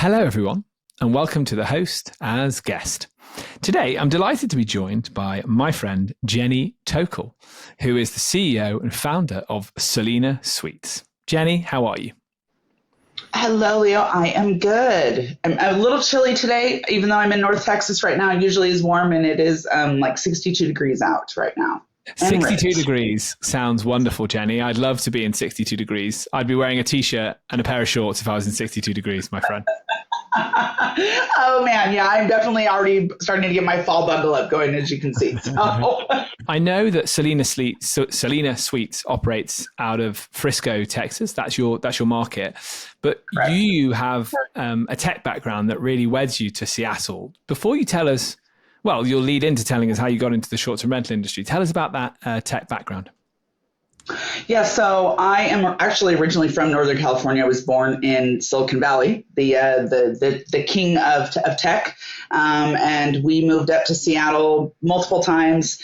Hello, everyone, and welcome to the host as guest. Today, I'm delighted to be joined by my friend, Jenny Tockel, who is the CEO and founder of Salina Suites. Jenny, how are you? Hello, Leo. I am good. I'm a little chilly today, even though I'm in North Texas right now. It usually is warm, and it is like 62 degrees out right now. 62 degrees sounds wonderful, Jenny. I'd love to be in 62 degrees. I'd be wearing a t-shirt and a pair of shorts if I was in 62 degrees, my friend. Oh, man. Yeah, I'm definitely already starting to get my fall bundle up going, as you can see. So. I know that Salina Suites operates out of Frisco, Texas. That's your market. But Correct. You have a tech background that really weds you to Seattle. Before you tell us, well, you'll lead into telling us how you got into the short-term rental industry. Tell us about that tech background. Yeah, so I am actually originally from Northern California. I was born in Silicon Valley, the king of tech, and we moved up to Seattle multiple times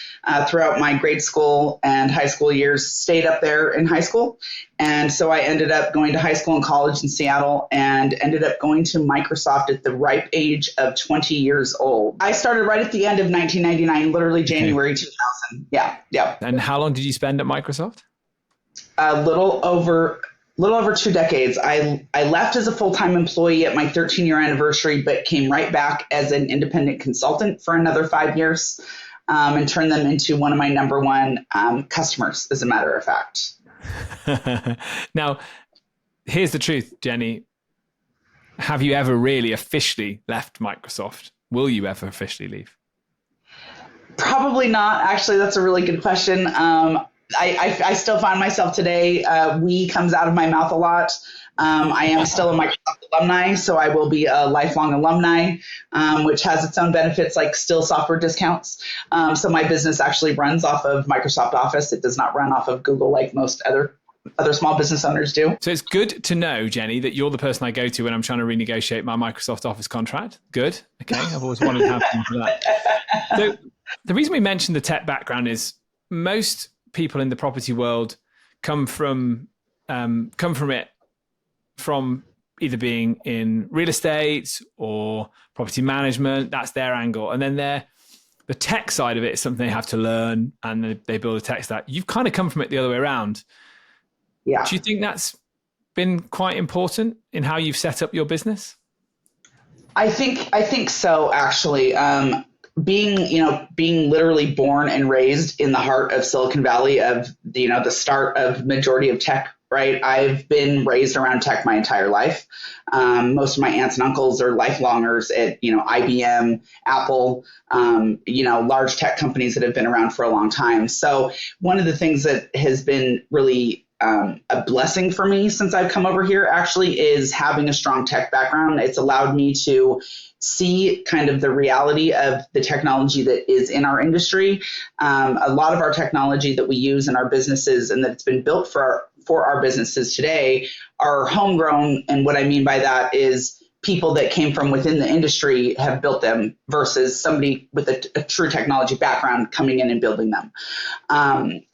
throughout my grade school and high school years. Stayed up there in high school, and so I ended up going to high school and college in Seattle, and ended up going to Microsoft at the ripe age of 20 years old. I started right at the end of 1999, literally January 2000. Yeah. And how long did you spend at Microsoft? A little over 2 decades. I left as a full-time employee at my 13-year anniversary, but came right back as an independent consultant for another 5 years, and turned them into one of my number one customers, as a matter of fact. Now, here's the truth, Jenny. Have you ever really officially left Microsoft? Will you ever officially leave? Probably not. Actually, that's a really good question. I still find myself today, we comes out of my mouth a lot. I am still a Microsoft alumni, so I will be a lifelong alumni, which has its own benefits like still software discounts. So my business actually runs off of Microsoft Office. It does not run off of Google like most other small business owners do. So it's good to know, Jenny, that you're the person I go to when I'm trying to renegotiate my Microsoft Office contract. Good. Okay. I've always wanted to have someone for that. So the reason we mentioned the tech background is most people in the property world come from it from either being in real estate or property management. That's their angle. And then the tech side of it is something they have to learn, and they build a tech stack. You've kind of come from it the other way around. Yeah. Do you think that's been quite important in how you've set up your business? I think so, actually. Being literally born and raised in the heart of Silicon Valley, of the start of majority of tech, right? I've been raised around tech my entire life. Most of my aunts and uncles are lifelongers at IBM, Apple, large tech companies that have been around for a long time. So one of the things that has been really a blessing for me since I've come over here actually is having a strong tech background. It's allowed me to see kind of the reality of the technology that is in our industry. A lot of our technology that we use in our businesses and that's been built for our businesses today are homegrown. And what I mean by that is people that came from within the industry have built them versus somebody with a true technology background coming in and building them.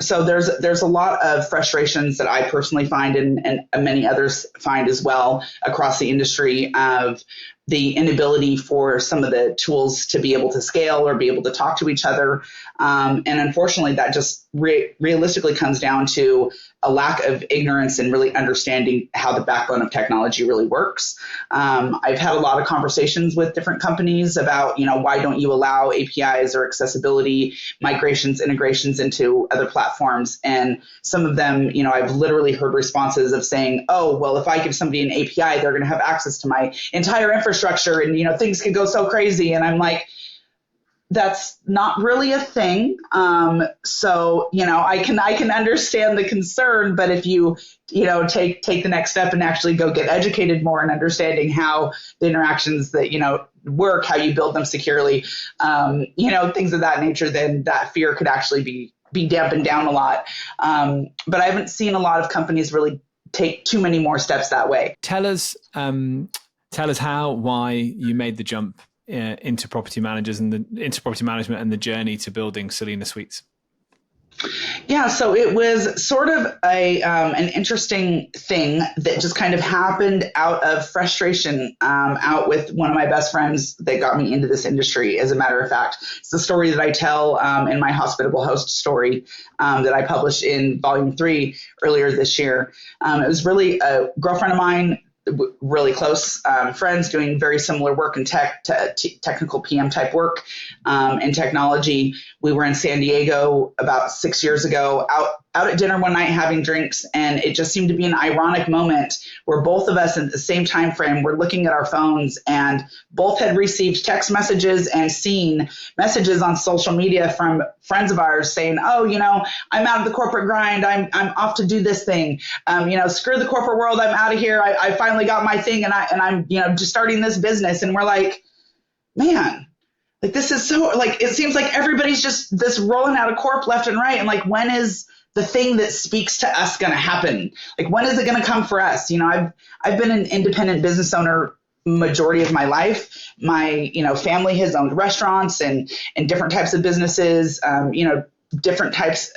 So there's a lot of frustrations that I personally find and many others find as well across the industry of the inability for some of the tools to be able to scale or be able to talk to each other. And unfortunately, that just realistically comes down to a lack of ignorance and really understanding how the backbone of technology really works. I've had a lot of conversations with different companies about, why don't you allow APIs or accessibility, migrations, integrations into other platforms? And some of them, I've literally heard responses of saying, oh, well, if I give somebody an API, they're going to have access to my entire infrastructure and, things can go so crazy. And I'm like, that's not really a thing. So, I can understand the concern, but if you, take the next step and actually go get educated more in understanding how the interactions that, work, how you build them securely, things of that nature, then that fear could actually be dampened down a lot. But I haven't seen a lot of companies really take too many more steps that way. Tell us why you made the jump into property management and the journey to building Salina Suites. Yeah, so it was sort of an interesting thing that just kind of happened out of frustration, out with one of my best friends that got me into this industry. As a matter of fact, it's the story that I tell in my hospitable host story that I published in volume 3 earlier this year. It was really a girlfriend of mine, really close friends doing very similar work in technical PM type work in technology. We were in San Diego about 6 years ago, out at dinner one night having drinks, and it just seemed to be an ironic moment where both of us at the same time frame were looking at our phones, and both had received text messages and seen messages on social media from friends of ours saying, oh, I'm out of the corporate grind. I'm off to do this thing. Screw the corporate world. I'm out of here. I finally got my thing, and I'm just starting this business. And we're like, man, like this is so, like, it seems like everybody's just this rolling out of corp left and right. And like, when is the thing that speaks to us going to happen? Like, when is it going to come for us? I've been an independent business owner majority of my life. My, family has owned restaurants and different types of businesses, different types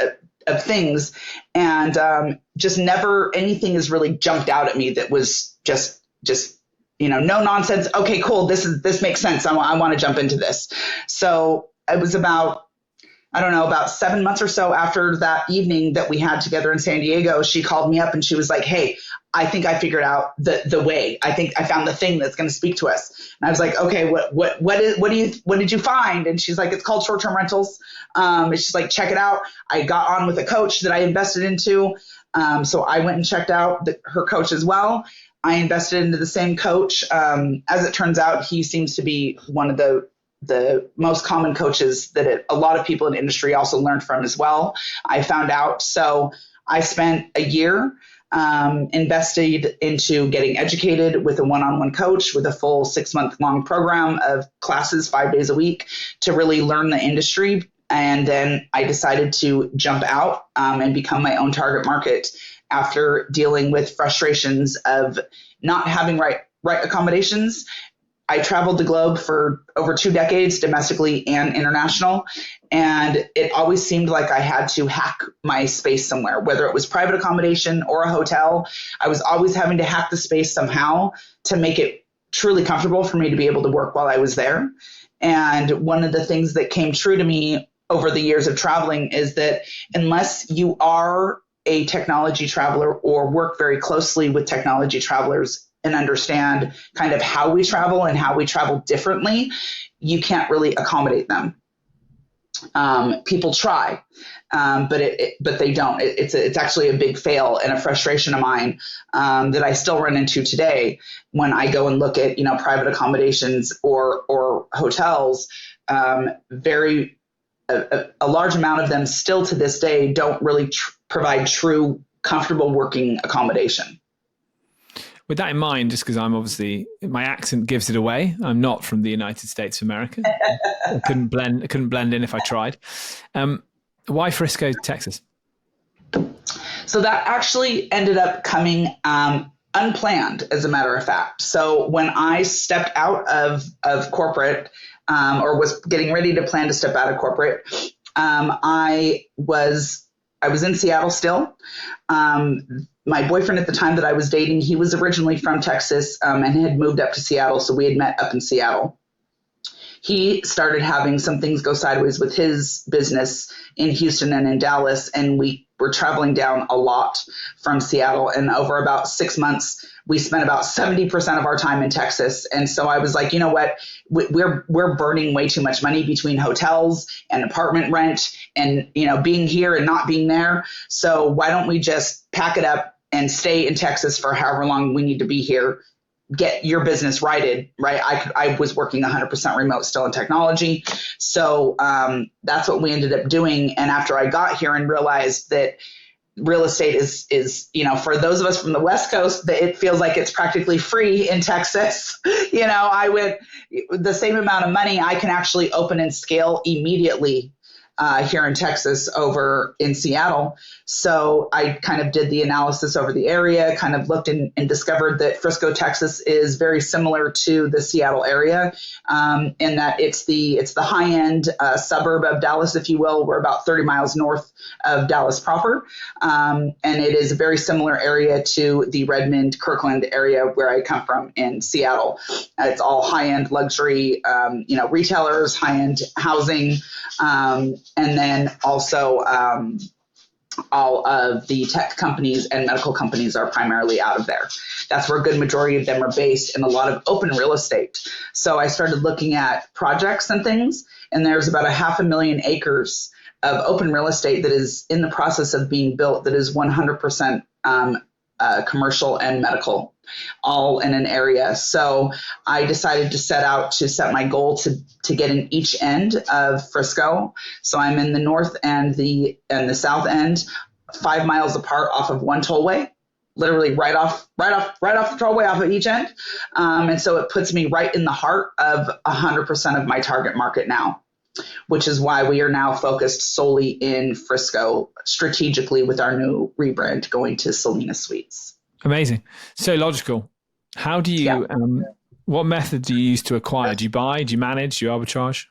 of things. And just never anything has really jumped out at me that was just no nonsense. Okay, cool. This makes sense. I want to jump into this. So it was about 7 months or so after that evening that we had together in San Diego, she called me up and she was like, hey, I think I figured out the way. I think I found the thing that's going to speak to us. And I was like, okay, what did you find? And she's like, it's called short-term rentals. It's just like, check it out. I got on with a coach that I invested into. So I went and checked out her coach as well. I invested into the same coach. As it turns out, he seems to be one of the most common coaches that a lot of people in the industry also learned from as well, I found out. So I spent a year invested into getting educated with a one-on-one coach with a full 6-month long program of classes 5 days a week to really learn the industry. And then I decided to jump out and become my own target market after dealing with frustrations of not having right accommodations. I traveled the globe for over 2 decades, domestically and international, and it always seemed like I had to hack my space somewhere, whether it was private accommodation or a hotel. I was always having to hack the space somehow to make it truly comfortable for me to be able to work while I was there. And one of the things that came true to me over the years of traveling is that unless you are a technology traveler or work very closely with technology travelers and understand kind of how we travel and how we travel differently, you can't really accommodate them. People try, but they don't. It's actually a big fail and a frustration of mine that I still run into today when I go and look at private accommodations or hotels. A large amount of them still to this day don't really provide true comfortable working accommodation. With that in mind, just because I'm obviously, my accent gives it away. I'm not from the United States of America. I couldn't blend in if I tried. Why Frisco, Texas? So that actually ended up coming unplanned, as a matter of fact. So when I stepped out of corporate, or was getting ready to plan to step out of corporate, I was in Seattle still. My boyfriend at the time that I was dating, he was originally from Texas and had moved up to Seattle. So we had met up in Seattle. He started having some things go sideways with his business in Houston and in Dallas. And we were traveling down a lot from Seattle. And over about 6 months, we spent about 70% of our time in Texas. And so I was like, you know what, we're burning way too much money between hotels and apartment rent and, being here and not being there. So why don't we just pack it up and stay in Texas for however long we need to be here, get your business righted, right? I was working 100% remote still in technology. So that's what we ended up doing. And after I got here and realized that real estate is, for those of us from the West Coast, that it feels like it's practically free in Texas. I went the same amount of money I can actually open and scale immediately here in Texas over in Seattle. So I kind of did the analysis over the area, kind of looked and discovered that Frisco, Texas is very similar to the Seattle area, in that it's the high end suburb of Dallas, if you will. We're about 30 miles north of Dallas proper. And it is a very similar area to the Redmond, Kirkland area where I come from in Seattle. It's all high end luxury, retailers, high end housing, and then also all of the tech companies and medical companies are primarily out of there. That's where a good majority of them are based, and a lot of open real estate. So I started looking at projects and things, and there's about 500,000 acres of open real estate that is in the process of being built that is 100% commercial and medical, all in an area. So I decided to set my goal to get in each end of Frisco. So I'm in the north and the south end, 5 miles apart off of one tollway, literally right off the tollway off of each end. And so it puts me right in the heart of 100% of my target market now, which is why we are now focused solely in Frisco strategically with our new rebrand going to Salina Suites. Amazing. So logical. How do you, what method do you use to acquire? Do you buy, do you manage, do you arbitrage?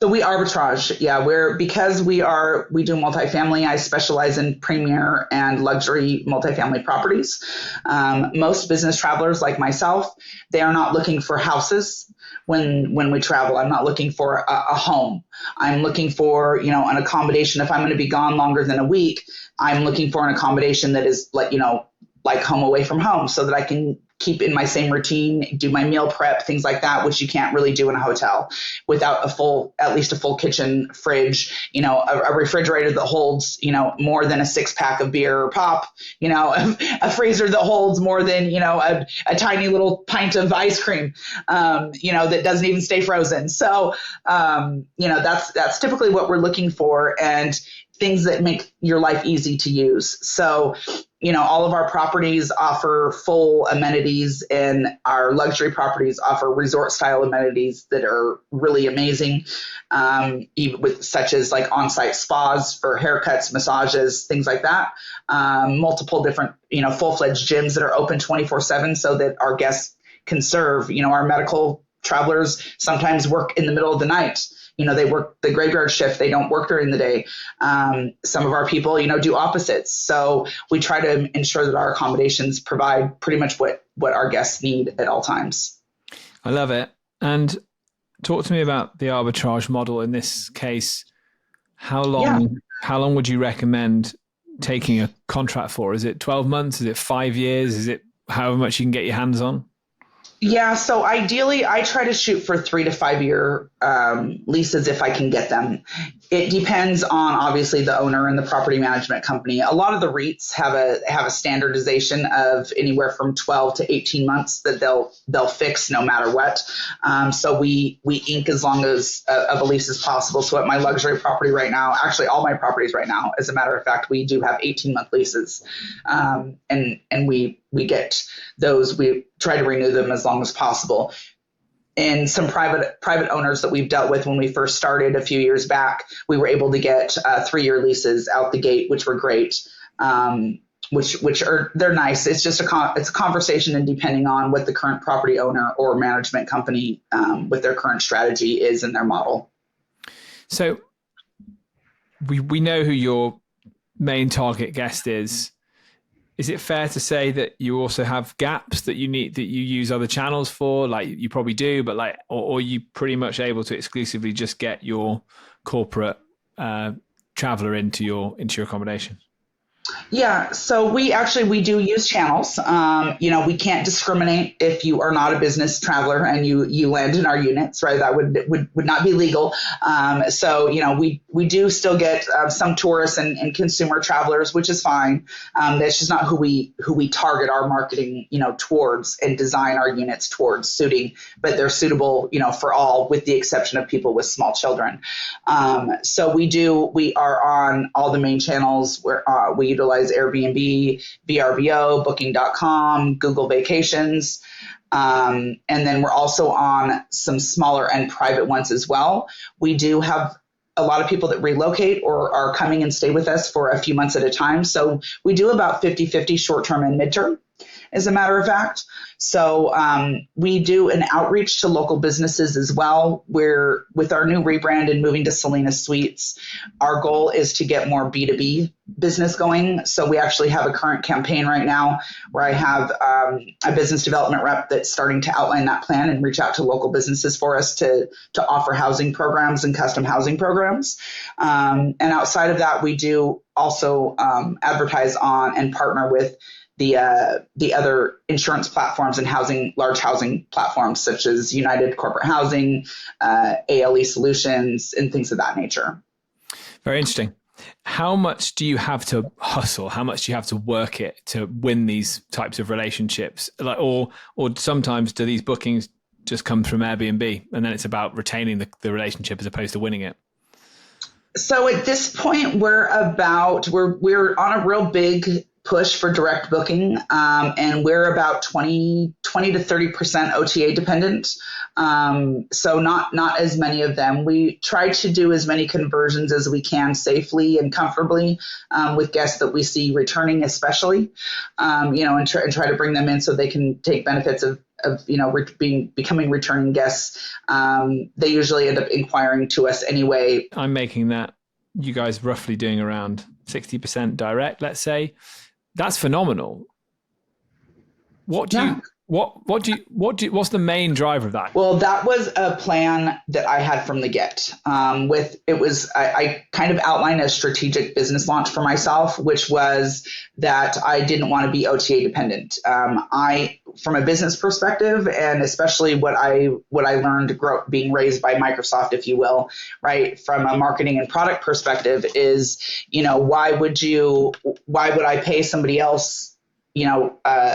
So we arbitrage. Yeah, because we do multifamily. I specialize in premier and luxury multifamily properties. Most business travelers like myself, they are not looking for houses when we travel. I'm not looking for a home. I'm looking for, an accommodation. If I'm going to be gone longer than a week, I'm looking for an accommodation that is like home away from home, so that I can keep in my same routine, do my meal prep, things like that, which you can't really do in a hotel without at least a full kitchen, fridge, a refrigerator that holds, more than a 6-pack of beer or pop, a freezer that holds more than, a tiny little pint of ice cream, that doesn't even stay frozen. So, that's typically what we're looking for, and things that make your life easy to use. So, all of our properties offer full amenities, and our luxury properties offer resort style amenities that are really amazing, even with such as like on-site spas for haircuts, massages, things like that. Multiple different, full-fledged gyms that are open 24/7 so that our guests can serve. Our medical travelers sometimes work in the middle of the night. They work the graveyard shift. They don't work during the day. Some of our people, do opposites. So we try to ensure that our accommodations provide pretty much what our guests need at all times. I love it. And talk to me about the arbitrage model in this case. How long would you recommend taking a contract for? Is it 12 months? Is it 5 years? Is it however much you can get your hands on? Yeah, so ideally, I try to shoot for 3 to 5 year leases if I can get them. It depends on obviously the owner and the property management company. A lot of the REITs have a standardization of anywhere from 12 to 18 months that they'll fix no matter what. So we ink as long as of a lease as possible. So at my luxury property right now, actually all my properties right now, as a matter of fact, we do have 18-month leases, and we get those. We try to renew them as long as possible. And some private owners that we've dealt with when we first started a few years back, we were able to get 3-year leases out the gate, which were great. They're nice. It's just it's a conversation, and depending on what the current property owner or management company with their current strategy is in their model. So we know who your main target guest is. Is it fair to say that you also have gaps that you use other channels for? Like you probably do, but or are you pretty much able to exclusively just get your corporate traveler into your accommodation? Yeah, so we do use channels. We can't discriminate if you are not a business traveler and you land in our units, right? That would not be legal. So we do still get some tourists and consumer travelers, which is fine. That's just not who we target our marketing, towards, and design our units towards suiting, but they're suitable, for all, with the exception of people with small children. So we are on all the main channels where we utilize Airbnb, VRBO, Booking.com, Google Vacations. And then we're also on some smaller and private ones as well. We do have a lot of people that relocate or are coming and stay with us for a few months at a time. So we do about 50-50 short-term and midterm, as a matter of fact. So we do an outreach to local businesses as well, where with our new rebrand and moving to Salina Suites, our goal is to get more B2B business going. So we actually have a current campaign right now where I have a business development rep that's starting to outline that plan and reach out to local businesses for us to offer housing programs and custom housing programs. And outside of that, we do also advertise on and partner with the other insurance platforms and large housing platforms such as United Corporate Housing, ALE Solutions, and things of that nature. Very interesting. How much do you have to hustle? How much do you have to work it to win these types of relationships? Like, or sometimes do these bookings just come from Airbnb and then it's about retaining the relationship as opposed to winning it? So at this point, we're on a real big push for direct booking, and we're about 20 to 30% OTA dependent. So not as many of them. We try to do as many conversions as we can safely and comfortably with guests that we see returning, especially, and try to bring them in so they can take benefits of becoming returning guests. They usually end up inquiring to us anyway. I'm making that, you guys roughly doing around 60% direct, let's say. That's phenomenal. What's the main driver of that? Well, that was a plan that I had from the get. I kind of outlined a strategic business launch for myself, which was that I didn't want to be OTA dependent. From a business perspective, and especially what I learned being raised by Microsoft, if you will, right, from a marketing and product perspective is, why would I pay somebody else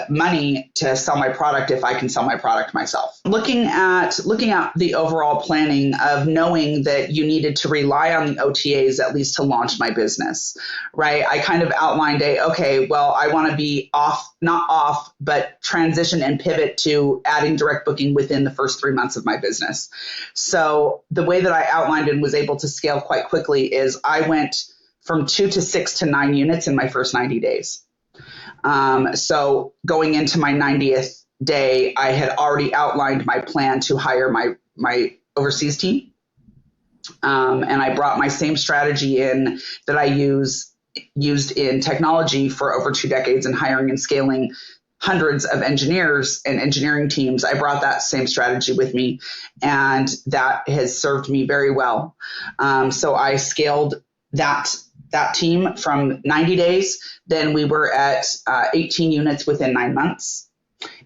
money to sell my product if I can sell my product myself? Looking at the overall planning of knowing that you needed to rely on the OTAs at least to launch my business, right? I kind of outlined I want to be not off, but transition and pivot to adding direct booking within the first 3 months of my business. So the way that I outlined and was able to scale quite quickly is I went from 2 to 6 to 9 units in my first 90 days. So going into my 90th day, I had already outlined my plan to hire my overseas team. And I brought my same strategy in that I used in technology for over 2 decades in hiring and scaling hundreds of engineers and engineering teams. I brought that same strategy with me, and that has served me very well. So I scaled that team from 90 days. Then we were at 18 units within 9 months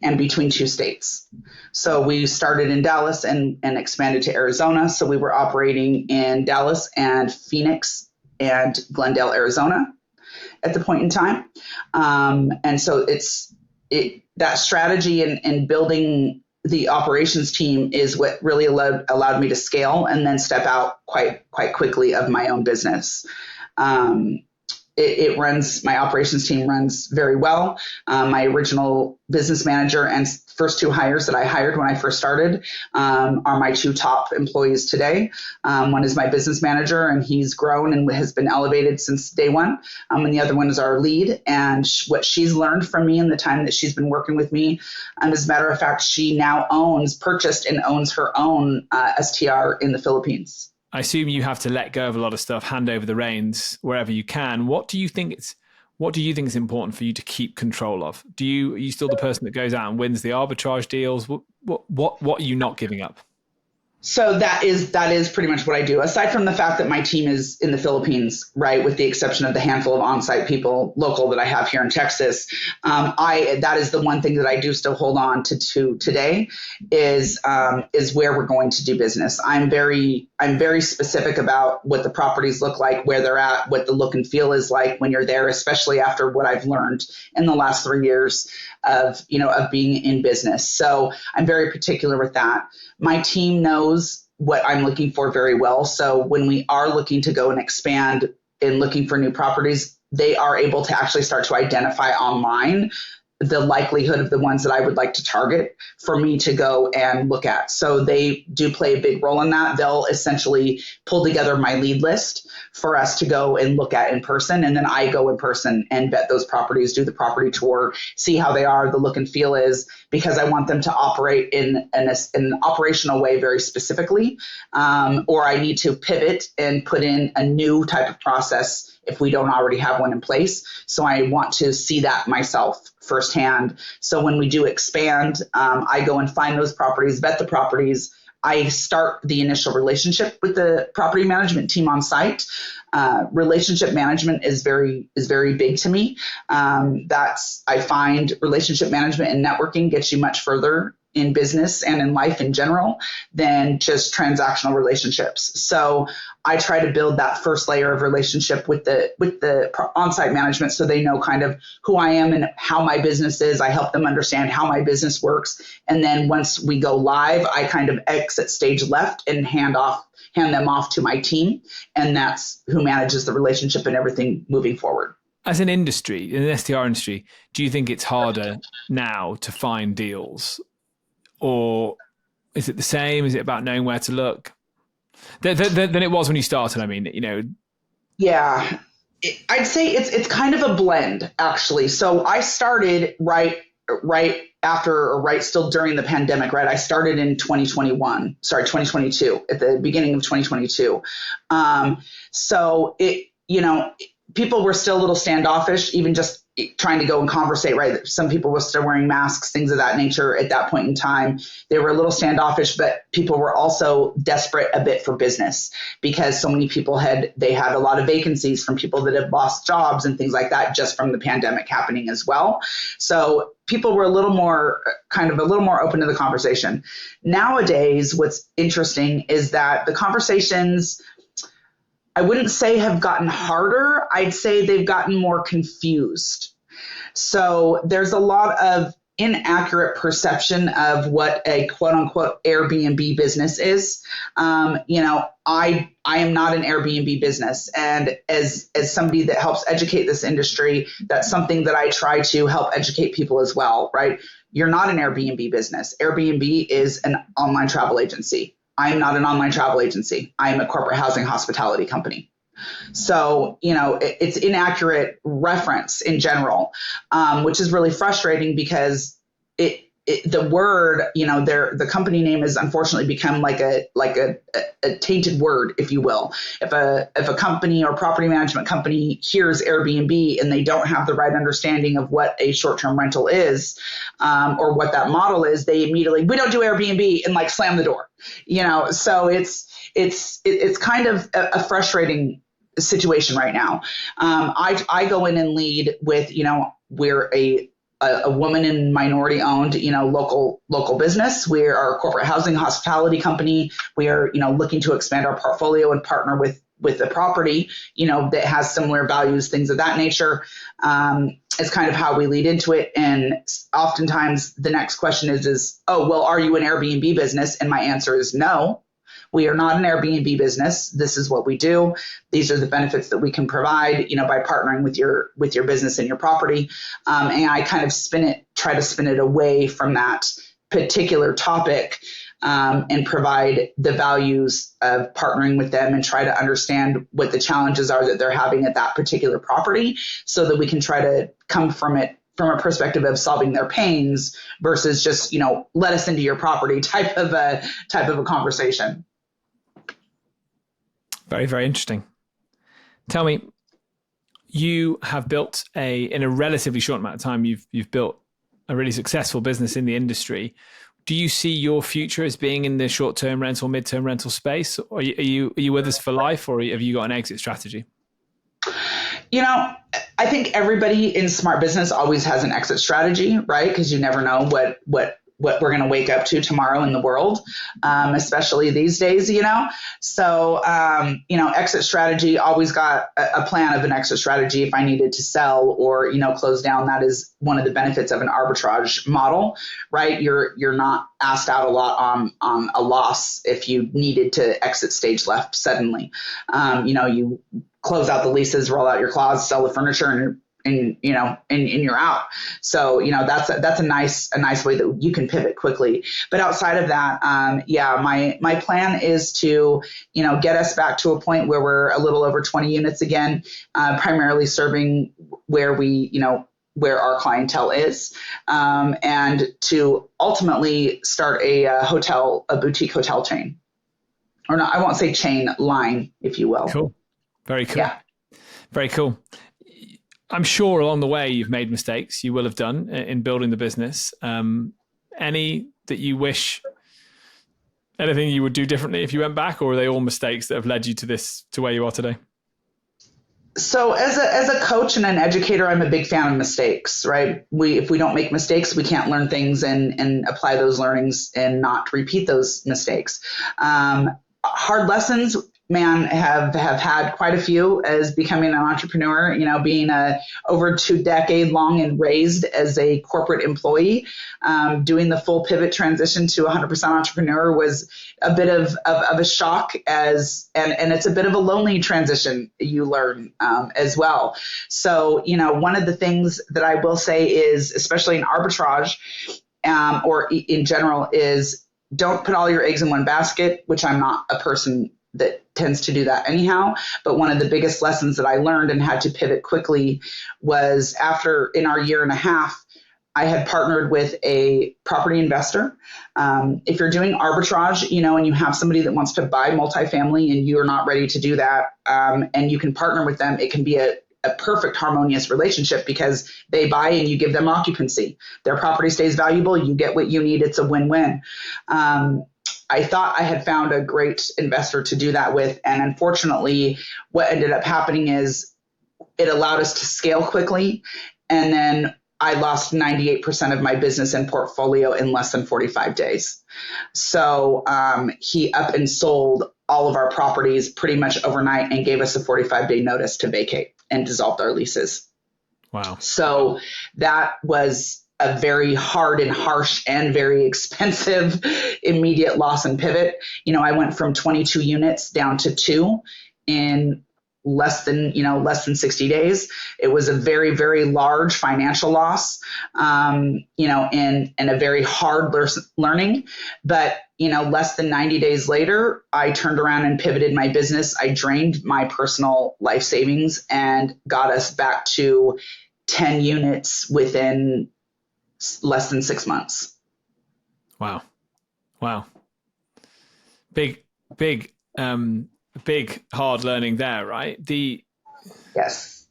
and between 2 states. So we started in Dallas and expanded to Arizona. So we were operating in Dallas and Phoenix and Glendale, Arizona at the point in time. And so that strategy and building the operations team is what really allowed me to scale and then step out quite quickly of my own business. My operations team runs very well. My original business manager and first 2 hires that I hired when I first started are my 2 top employees today. One is my business manager, and he's grown and has been elevated since day one. And the other one is our lead. And what she's learned from me in the time that she's been working with me, as a matter of fact, she now purchased and owns her own STR in the Philippines. I assume you have to let go of a lot of stuff, hand over the reins wherever you can. What do you think is important for you to keep control of? Are you still the person that goes out and wins the arbitrage deals? What are you not giving up? So that is pretty much what I do. Aside from the fact that my team is in the Philippines, right, with the exception of the handful of on-site people local that I have here in Texas, that is the one thing that I do still hold on to today is where we're going to do business. I'm very specific about what the properties look like, where they're at, what the look and feel is like when you're there, especially after what I've learned in the last 3 years of being in business. So I'm very particular with that. My team knows what I'm looking for very well. So when we are looking to go and expand and looking for new properties, they are able to actually start to identify online the likelihood of the ones that I would like to target for me to go and look at. So they do play a big role in that. They'll essentially pull together my lead list for us to go and look at in person. And then I go in person and vet those properties, do the property tour, see how they are, the look and feel is, because I want them to operate in an operational way very specifically. Or I need to pivot and put in a new type of process if we don't already have one in place. So I want to see that myself firsthand. So when we do expand, I go and find those properties, vet the properties. I start the initial relationship with the property management team on site. Relationship management is very big to me. I find relationship management and networking gets you much further in business and in life in general than just transactional relationships. So I try to build that first layer of relationship with the on-site management so they know kind of who I am and how my business is. I help them understand how my business works. And then once we go live, I kind of exit stage left and hand them off to my team. And that's who manages the relationship and everything moving forward. As an industry, in the STR industry, do you think it's harder now to find deals? Or is it the same? Is it about knowing where to look than it was when you started? I mean, Yeah, I'd say it's kind of a blend, actually. So I started right still during the pandemic, right? I started in 2022, at the beginning of 2022. So people were still a little standoffish, even just trying to go and conversate, right? Some people were still wearing masks, things of that nature at that point in time. They were a little standoffish, but people were also desperate a bit for business because so many people had a lot of vacancies from people that had lost jobs and things like that just from the pandemic happening as well. So people were a little more open to the conversation. Nowadays, what's interesting is that the conversations, I wouldn't say have gotten harder. I'd say they've gotten more confused. So there's a lot of inaccurate perception of what a quote unquote Airbnb business is. I am not an Airbnb business. And as somebody that helps educate this industry, that's something that I try to help educate people as well, right? You're not an Airbnb business. Airbnb is an online travel agency. I am not an online travel agency. I am a corporate housing hospitality company. So, it's inaccurate reference in general, which is really frustrating because the word, the company name has unfortunately become like a tainted word, if you will. If a company or property management company hears Airbnb and they don't have the right understanding of what a short-term rental is, or what that model is, they immediately, we don't do Airbnb, and slam the door, so it's kind of a frustrating situation right now. I go in and lead with, we're a woman and minority owned, local business. We are a corporate housing hospitality company. We are, looking to expand our portfolio and partner with the property, that has similar values, things of that nature. It's kind of how we lead into it. And oftentimes the next question is, oh, well, are you an Airbnb business? And my answer is no. We are not an Airbnb business. This is what we do. These are the benefits that we can provide, by partnering with your business and your property. And I kind of try to spin it away from that particular topic, and provide the values of partnering with them and try to understand what the challenges are that they're having at that particular property so that we can try to come from it from a perspective of solving their pains versus just, let us into your property type of a conversation. Very, very interesting. Tell me, you have built in a relatively short amount of time, you've built a really successful business in the industry. Do you see your future as being in the short-term rental, mid-term rental space? Or are you with us for life, or have you got an exit strategy? I think everybody in smart business always has an exit strategy, right? Because you never know what we're going to wake up to tomorrow in the world, especially these days, So, exit strategy, always got a plan of an exit strategy if I needed to sell or, close down. That is one of the benefits of an arbitrage model, right? You're not asked out a lot on a loss if you needed to exit stage left suddenly. You close out the leases, roll out your clause, sell the furniture, and and you're out. So, that's a nice way that you can pivot quickly. But outside of that, my plan is to, get us back to a point where we're a little over 20 units again, primarily serving where where our clientele is, and to ultimately start a boutique hotel chain. Or not, I won't say chain, line, if you will. Cool. Very cool. Yeah. Very cool. I'm sure along the way you've made mistakes. You will have done in building the business. Any that you wish, anything you would do differently if you went back, or are they all mistakes that have led you to where you are today? So as a coach and an educator, I'm a big fan of mistakes, right? If we don't make mistakes, we can't learn things and apply those learnings and not repeat those mistakes. Hard lessons, man, have had quite a few as becoming an entrepreneur, being over 2 decade long and raised as a corporate employee, doing the full pivot transition to 100% entrepreneur was a bit of a shock and it's a bit of a lonely transition you learn, as well. So, one of the things that I will say is, especially in arbitrage, or in general, is don't put all your eggs in one basket, which I'm not a person that tends to do that anyhow. But one of the biggest lessons that I learned and had to pivot quickly was in our year and a half, I had partnered with a property investor. If you're doing arbitrage, and you have somebody that wants to buy multifamily and you're not ready to do that, and you can partner with them, it can be a perfect harmonious relationship because they buy and you give them occupancy. Their property stays valuable. You get what you need. It's a win-win. I thought I had found a great investor to do that with. And unfortunately, what ended up happening is it allowed us to scale quickly. And then I lost 98% of my business and portfolio in less than 45 days. So he up and sold all of our properties pretty much overnight and gave us a 45-day notice to vacate and dissolved our leases. Wow. So that was a very hard and harsh and very expensive immediate loss and pivot. I went from 22 units down to 2 in less than 60 days. It was a very, very large financial loss, and a very hard learning. But, less than 90 days later, I turned around and pivoted my business. I drained my personal life savings and got us back to 10 units within less than 6 months. Wow. Big hard learning there, right? Yes.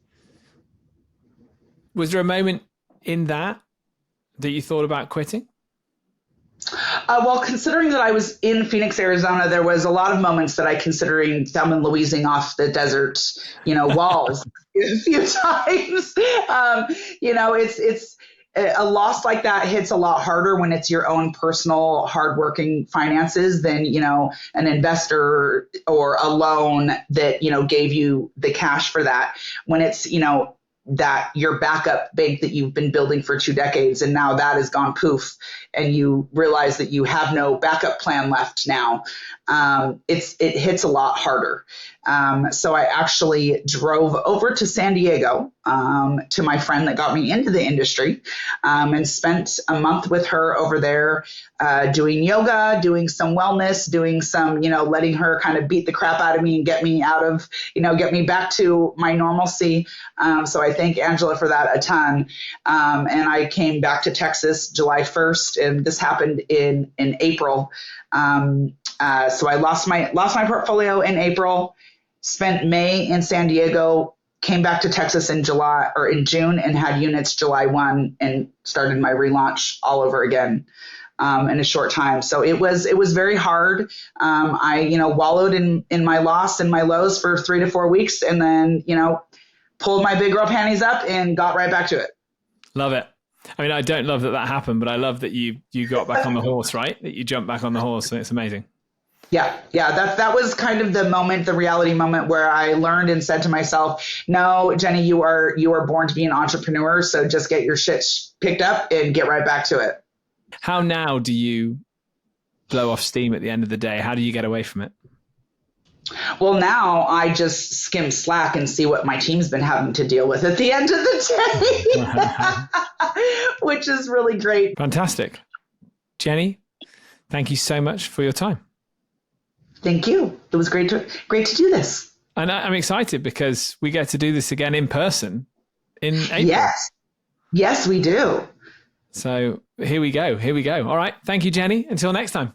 Was there a moment in that you thought about quitting? Well, considering that I was in Phoenix, Arizona, there was a lot of moments that I considering Thelma and Louising off the desert, walls a few times. It's a loss like that hits a lot harder when it's your own personal hardworking finances than, an investor or a loan that, gave you the cash for that. When it's, that your backup bank that you've been building for 2 decades and now that has gone poof and you realize that you have no backup plan left now, it hits a lot harder. So I actually drove over to San Diego to my friend that got me into the industry, and spent a month with her over there, doing yoga, doing some wellness, doing some, letting her kind of beat the crap out of me and get me get me back to my normalcy. So I thank Angela for that a ton. And I came back to Texas July 1st, and this happened in April. So I lost my portfolio in April, spent May in San Diego, came back to Texas in June and had units July 1 and started my relaunch all over again, in a short time. So it was very hard. I, wallowed in my loss and my lows for 3 to 4 weeks and then, pulled my big girl panties up and got right back to it. Love it. I mean, I don't love that happened, but I love that you got back on the horse, right? That you jumped back on the horse, and it's amazing. Yeah. That was kind of the reality moment where I learned and said to myself, no, Jenny, you are born to be an entrepreneur. So just get your shit picked up and get right back to it. How now do you blow off steam at the end of the day? How do you get away from it? Well, now I just skim Slack and see what my team's been having to deal with at the end of the day, which is really great. Fantastic. Jenny, thank you so much for your time. Thank you. It was great to do this. And I'm excited because we get to do this again in person in April. Yes. Yes, we do. So here we go. All right. Thank you, Jenny. Until next time.